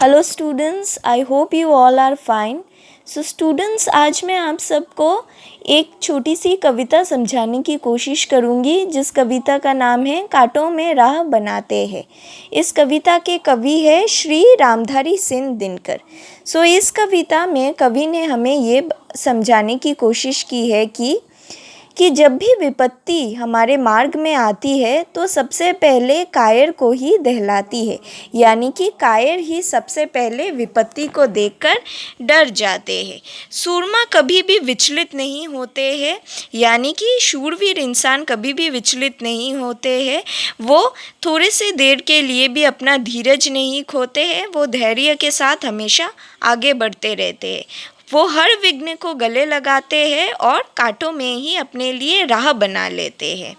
Hello students, I hope you all are fine. So students, आज मैं आप सबको एक छोटी सी कविता समझाने की कोशिश करूँगी जिस कविता का नाम है कांटों में राह बनाते हैं। इस कविता के कवि है श्री रामधारी सिंह दिनकर। सो इस कविता में कवि ने हमें ये समझाने की कोशिश की है कि जब भी विपत्ति हमारे मार्ग में आती है तो सबसे पहले कायर को ही दहलाती है, यानी कि कायर ही सबसे पहले विपत्ति को देखकर डर जाते हैं। सूरमा कभी भी विचलित नहीं होते हैं, यानी कि शूरवीर इंसान कभी भी विचलित नहीं होते हैं। वो थोड़े से देर के लिए भी अपना धीरज नहीं खोते हैं, वो धैर्य के साथ हमेशा आगे बढ़ते रहते हैं। वो हर विघ्न को गले लगाते हैं और कांटों में ही अपने लिए राह बना लेते हैं।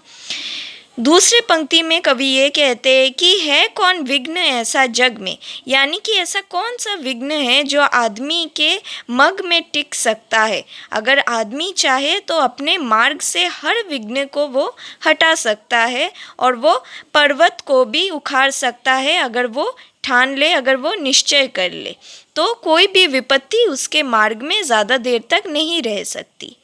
दूसरे पंक्ति में कवि ये कहते हैं कि है कौन विघ्न ऐसा जग में, यानी कि ऐसा कौन सा विघ्न है जो आदमी के मग में टिक सकता है। अगर आदमी चाहे तो अपने मार्ग से हर विघ्न को वो हटा सकता है और वो पर्वत को भी उखाड़ सकता है। अगर वो ठान ले, अगर वो निश्चय कर ले, तो कोई भी विपत्ति उसके मार्ग में ज़्यादा देर तक नहीं रह सकती।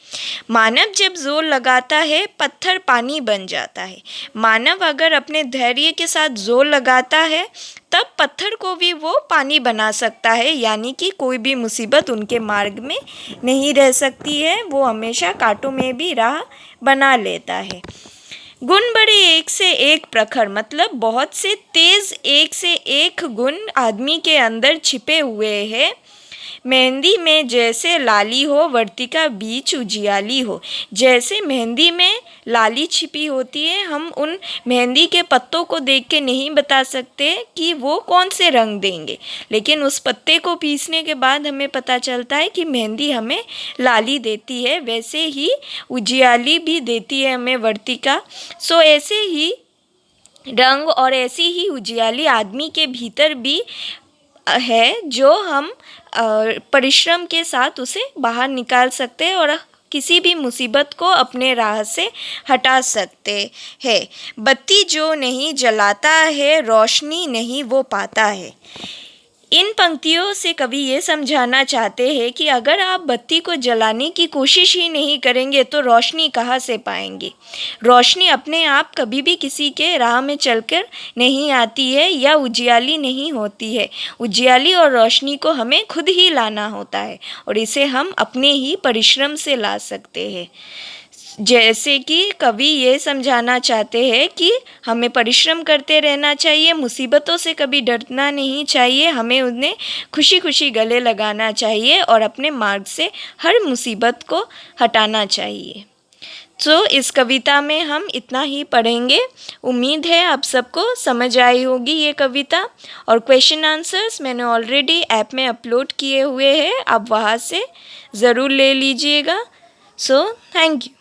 मानव जब जोर लगाता है पत्थर पानी बन जाता है। मानव अगर अपने धैर्य के साथ जोर लगाता है तब पत्थर को भी वो पानी बना सकता है, यानी कि कोई भी मुसीबत उनके मार्ग में नहीं रह सकती है। वो हमेशा कांटों में भी राह बना लेता है। गुण बड़े एक से एक प्रखर, मतलब बहुत से तेज एक से एक गुण आदमी के अंदर छिपे हुए हैं। मेहंदी में जैसे लाली हो, वर्तिका बीच उजियाली हो। जैसे मेहंदी में लाली छिपी होती है, हम उन मेहंदी के पत्तों को देख के नहीं बता सकते कि वो कौन से रंग देंगे, लेकिन उस पत्ते को पीसने के बाद हमें पता चलता है कि मेहंदी हमें लाली देती है। वैसे ही उजियाली भी देती है हमें वर्तिका। सो ऐसे ही रंग और ऐसी ही उजियाली आदमी के भीतर भी है, जो हम परिश्रम के साथ उसे बाहर निकाल सकते हैं और किसी भी मुसीबत को अपने राह से हटा सकते हैं। बत्ती जो नहीं जलाता है, रोशनी नहीं वो पाता है। इन पंक्तियों से कवि ये समझाना चाहते हैं कि अगर आप बत्ती को जलाने की कोशिश ही नहीं करेंगे तो रोशनी कहाँ से पाएंगे। रोशनी अपने आप कभी भी किसी के राह में चलकर नहीं आती है या उजियाली नहीं होती है। उजियाली और रोशनी को हमें खुद ही लाना होता है और इसे हम अपने ही परिश्रम से ला सकते हैं। जैसे कि कवि ये समझाना चाहते हैं कि हमें परिश्रम करते रहना चाहिए, मुसीबतों से कभी डरना नहीं चाहिए, हमें उन्हें खुशी खुशी गले लगाना चाहिए और अपने मार्ग से हर मुसीबत को हटाना चाहिए। तो इस कविता में हम इतना ही पढ़ेंगे। उम्मीद है आप सबको समझ आई होगी ये कविता, और क्वेश्चन आंसर्स मैंने ऑलरेडी ऐप में अपलोड किए हुए हैं, आप वहाँ से ज़रूर ले लीजिएगा। So thank you.